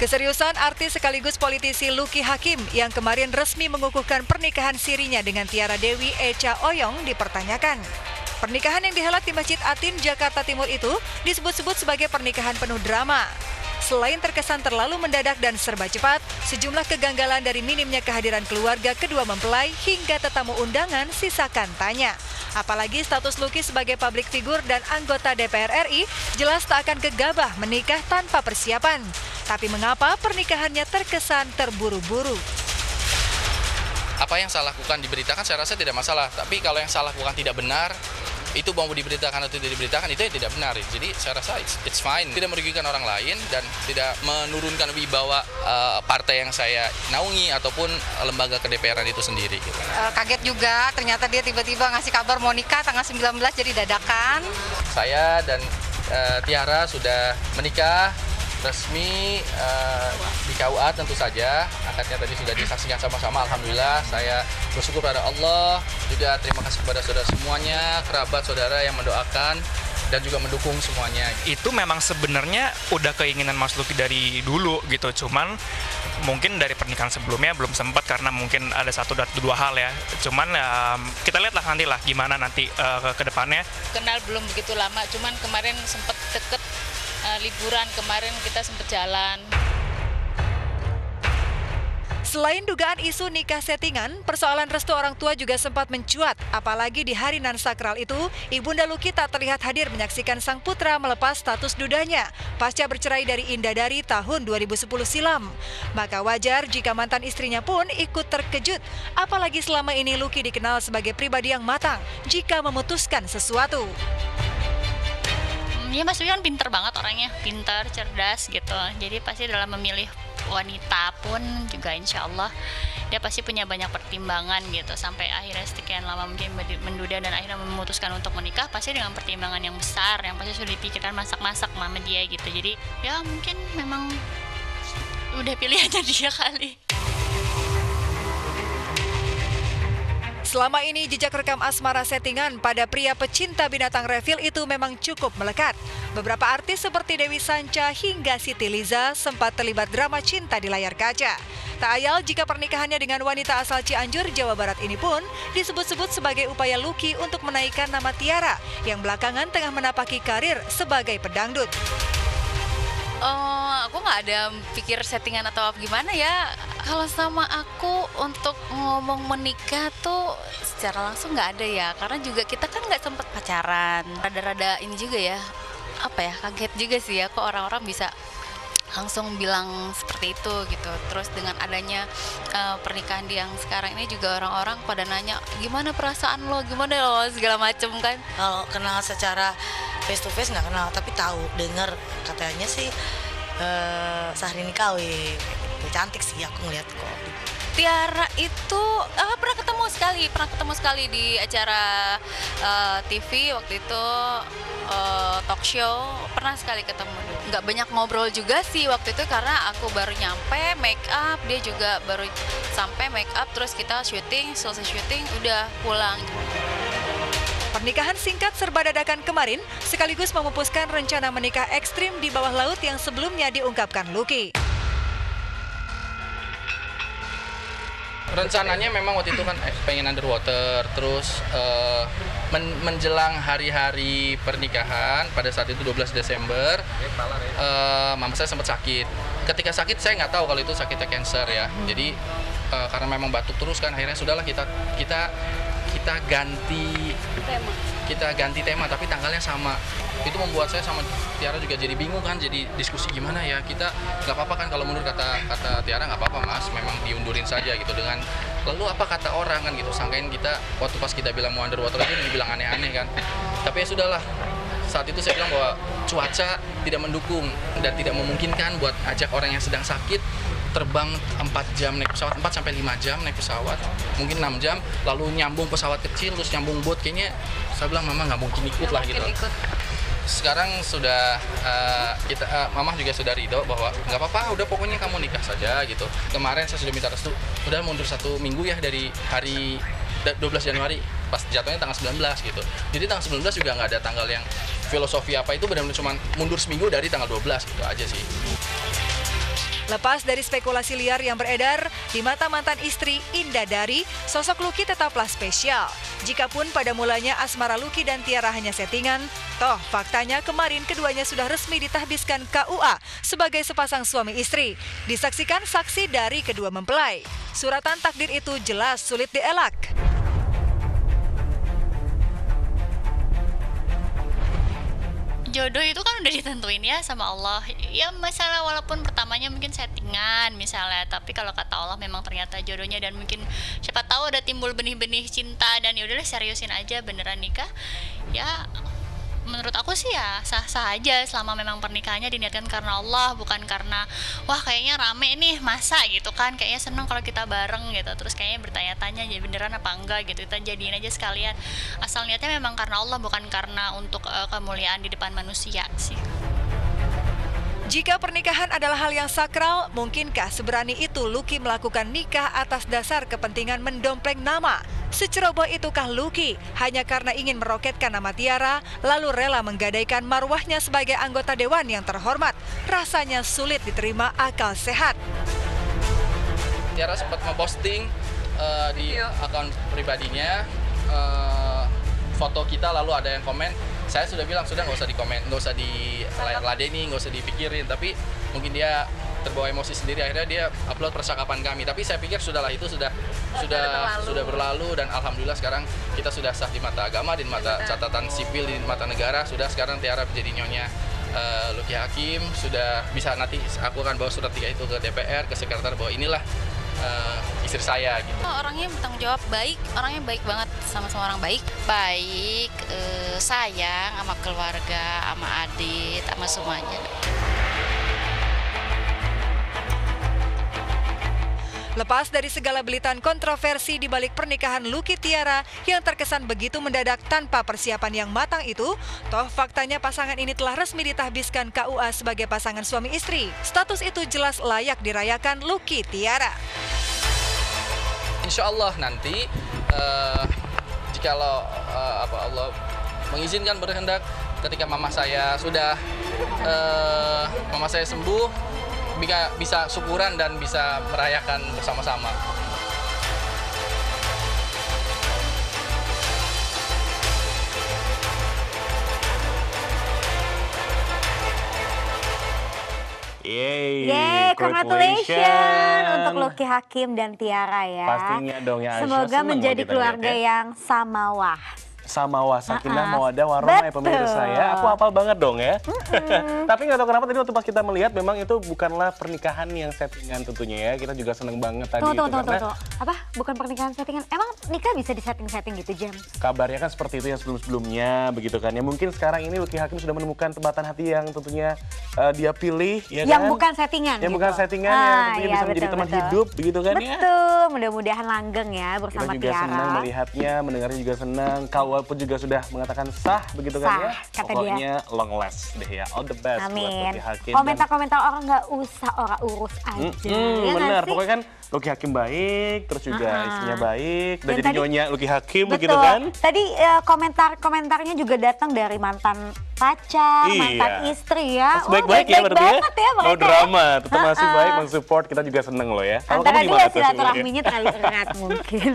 Keseriusan artis sekaligus politisi Lucky Hakim yang kemarin resmi mengukuhkan pernikahan sirinya dengan Tiara Dewi Echa Oyong dipertanyakan. Pernikahan yang dihelat di Masjid Atin, Jakarta Timur itu disebut-sebut sebagai pernikahan penuh drama. Selain terkesan terlalu mendadak dan serba cepat, sejumlah kegagalan dari minimnya kehadiran keluarga kedua mempelai hingga tetamu undangan sisakan tanya. Apalagi status Lucky sebagai publik figur dan anggota DPR RI jelas tak akan gegabah menikah tanpa persiapan. Tapi mengapa pernikahannya terkesan terburu-buru? Apa yang saya lakukan diberitakan saya rasa tidak masalah. Tapi kalau yang saya lakukan tidak benar, itu mau diberitakan atau tidak diberitakan, itu yang tidak benar. Jadi saya rasa it's fine. Tidak merugikan orang lain dan tidak menurunkan wibawa partai yang saya naungi ataupun lembaga ke-DPR-an itu sendiri. Gitu. Kaget juga, ternyata dia tiba-tiba ngasih kabar mau nikah tanggal 19 jadi dadakan. Saya dan Tiara sudah menikah resmi di KUA tentu saja. Akadnya tadi sudah disaksikan sama-sama. Alhamdulillah, saya bersyukur pada Allah. Juga terima kasih kepada saudara semuanya, kerabat saudara yang mendoakan dan juga mendukung semuanya. Itu memang sebenarnya udah keinginan Mas Lucky dari dulu gitu. Cuman mungkin dari pernikahan sebelumnya belum sempat karena mungkin ada satu dan dua hal ya. Cuman kita lihatlah nanti lah gimana nanti ke depannya. Kenal belum begitu lama, cuman kemarin sempat deket. Liburan kemarin kita sempat jalan. Selain dugaan isu nikah settingan, persoalan restu orang tua juga sempat mencuat. Apalagi di hari nan sakral itu, Ibunda Lucky tak terlihat hadir menyaksikan sang putra melepas status dudanya pasca bercerai dari Indadari tahun 2010 silam. Maka wajar jika mantan istrinya pun ikut terkejut. Apalagi selama ini Lucky dikenal sebagai pribadi yang matang jika memutuskan sesuatu. Ya Mas Lucky kan pinter banget orangnya, pinter, cerdas gitu. Jadi pasti dalam memilih wanita pun juga insya Allah dia pasti punya banyak pertimbangan gitu. Sampai akhirnya sekian lama mungkin menduda dan akhirnya memutuskan untuk menikah pasti dengan pertimbangan yang besar, yang pasti sudah dipikirkan masak-masak mama dia gitu. Jadi ya mungkin memang udah pilihannya dia kali. Selama ini jejak rekam asmara settingan pada pria pecinta binatang Revil itu memang cukup melekat. Beberapa artis seperti Dewi Sanca hingga Siti Liza sempat terlibat drama cinta di layar kaca. Tak ayal jika pernikahannya dengan wanita asal Cianjur, Jawa Barat ini pun disebut-sebut sebagai upaya Lucky untuk menaikkan nama Tiara yang belakangan tengah menapaki karir sebagai pedangdut. Aku nggak ada pikir settingan atau apa gimana ya. Kalau sama aku untuk ngomong menikah tuh secara langsung nggak ada ya. Karena juga kita kan nggak sempet pacaran. Rada-rada ini juga ya, apa ya, kaget juga sih ya kok orang-orang bisa langsung bilang seperti itu gitu. Terus dengan adanya pernikahan yang sekarang ini juga orang-orang pada nanya gimana perasaan lo, gimana lo, segala macem kan. Kalau kenal secara face to face nggak kenal, tapi tahu, dengar katanya sih Syahrini kawin. Cantik sih aku ngeliat kok. Tiara itu pernah ketemu sekali di acara TV waktu itu, talk show, pernah sekali ketemu. Nggak banyak ngobrol juga sih waktu itu karena aku baru nyampe make up, dia juga baru sampai make up, terus kita syuting, selesai syuting udah pulang. Pernikahan singkat serba dadakan kemarin sekaligus memupuskan rencana menikah ekstrim di bawah laut yang sebelumnya diungkapkan Lucky. Rencananya memang waktu itu kan pengen underwater, terus menjelang hari-hari pernikahan pada saat itu 12 Desember, mama saya sempat sakit. Ketika sakit saya nggak tahu kalau itu sakitnya cancer ya. Jadi karena memang batuk terus kan, akhirnya sudahlah kita ganti tema tapi tanggalnya sama. Itu membuat saya sama Tiara juga jadi bingung kan, jadi diskusi gimana ya, kita nggak apa-apa kan kalau menurut kata Tiara nggak apa-apa mas, memang diundurin saja gitu. Dengan lalu apa kata orang kan gitu, sangkain kita waktu pas kita bilang mau underwater itu dibilang aneh-aneh kan. Tapi ya sudahlah, saat itu saya bilang bahwa cuaca tidak mendukung dan tidak memungkinkan buat ajak orang yang sedang sakit terbang 4 jam naik pesawat, 4 sampai 5 jam naik pesawat, mungkin 6 jam, lalu nyambung pesawat kecil, terus nyambung boat, kayaknya saya bilang mama nggak mungkin ikut lah gitu. Sekarang sudah mama juga sudah ridho bahwa nggak apa-apa, udah pokoknya kamu nikah saja gitu. Kemarin saya sudah minta restu, udah mundur 1 minggu ya dari hari 12 Januari, pas jatuhnya tanggal 19 gitu. Jadi tanggal 19 juga nggak ada tanggal yang filosofi apa, itu benar-benar cuma mundur seminggu dari tanggal 12 gitu aja sih. Lepas dari spekulasi liar yang beredar, di mata mantan istri Indah Dari, sosok Lucky tetaplah spesial. Jikapun pada mulanya asmara Lucky dan Tiara hanya settingan, toh faktanya kemarin keduanya sudah resmi ditahbiskan KUA sebagai sepasang suami istri. Disaksikan saksi dari kedua mempelai. Suratan takdir itu jelas sulit dielak. Jodoh itu kan udah ditentuin ya sama Allah. Ya masalah walaupun pertamanya mungkin settingan misalnya, tapi kalau kata Allah memang ternyata jodohnya, dan mungkin siapa tahu ada timbul benih-benih cinta dan ya udahlah seriusin aja beneran nikah. Ya menurut aku sih ya sah-sah aja selama memang pernikahannya diniatkan karena Allah, bukan karena wah kayaknya rame nih masa gitu kan, kayaknya seneng kalau kita bareng gitu, terus kayaknya bertanya-tanya jadi beneran apa enggak gitu, kita jadiin aja sekalian, asal niatnya memang karena Allah bukan karena untuk kemuliaan di depan manusia sih. Jika pernikahan adalah hal yang sakral, mungkinkah seberani itu Lucky melakukan nikah atas dasar kepentingan mendompleng nama? Seceroboh itukah Lucky hanya karena ingin meroketkan nama Tiara, lalu rela menggadaikan marwahnya sebagai anggota dewan yang terhormat? Rasanya sulit diterima akal sehat. Tiara sempat memposting di akun pribadinya foto kita, lalu ada yang komen. Saya sudah bilang sudah nggak usah dikomen, nggak usah diladeni, nggak usah dipikirin. Tapi mungkin dia terbawa emosi sendiri, akhirnya dia upload percakapan kami. Tapi saya pikir sudahlah, itu sudah berlalu, dan alhamdulillah sekarang kita sudah sah di mata agama, di mata catatan sipil, di mata negara. Sudah sekarang Tiara menjadi nyonya Lucky Hakim. Sudah bisa, nanti aku akan bawa surat 3 itu ke DPR, ke sekretariat, bahwa inilah istri saya gitu. Orangnya bertanggung jawab, baik, orangnya baik banget, sama-sama orang baik, sayang sama keluarga, sama adik, sama semuanya. Lepas dari segala belitan kontroversi di balik pernikahan Lucky Tiara yang terkesan begitu mendadak tanpa persiapan yang matang itu, toh faktanya pasangan ini telah resmi ditahbiskan KUA sebagai pasangan suami istri. Status itu jelas layak dirayakan Lucky Tiara. Insya Allah nanti jikalau Allah mengizinkan, berkehendak, ketika mama saya sudah sembuh, bisa syukuran dan bisa merayakan bersama-sama. Yeay, congratulations untuk Lucky Hakim dan Tiara ya. Pastinya dong ya. Semoga menjadi keluarga yang samawah. Samawah, sakinah, mawaddah, warahmah ya pemirsa ya. Aku hafal banget dong ya. Tapi nggak tahu kenapa tadi waktu pas kita melihat memang itu bukanlah pernikahan yang settingan tentunya ya. Kita juga seneng banget tadi Tunggu. Apa? Bukan pernikahan settingan? Emang nikah bisa disetting-setting gitu, James? Kabarnya kan seperti itu yang sebelum-sebelumnya begitu kan ya. Mungkin sekarang ini Lucky Hakim sudah menemukan tempatan hati yang tentunya dia pilih ya yang kan? bukan settingan yang gitu. bukan settingan, yang tentunya bisa menjadi teman hidup begitu kan ya. Betul, mudah-mudahan langgeng ya bersama Kita juga Tiara. senang melihatnya, mendengarnya juga senang. KUA pun juga sudah mengatakan sah begitu kan ya. Kata Pokoknya long last deh ya. All the best buat Amin. Lucky Hakim. Komentar-komentar orang nggak usah orang urus aja. Ya benar, nggak sih? pokoknya kan Lucky Hakim baik, terus juga istrinya baik, dan Dan jadi tadi- nyonya Lucky Hakim Betul. begitu kan. Tadi komentarnya juga datang dari mantan pacar, Iya. mantan istri ya. Masih baik-baik ya berarti ya. banget ya No mereka. drama, tetap masih baik, mensupport, kita juga seneng loh ya. Kalau Antara kamu dia gimana tuh sebenarnya? silaturahminya terlalu erat mungkin.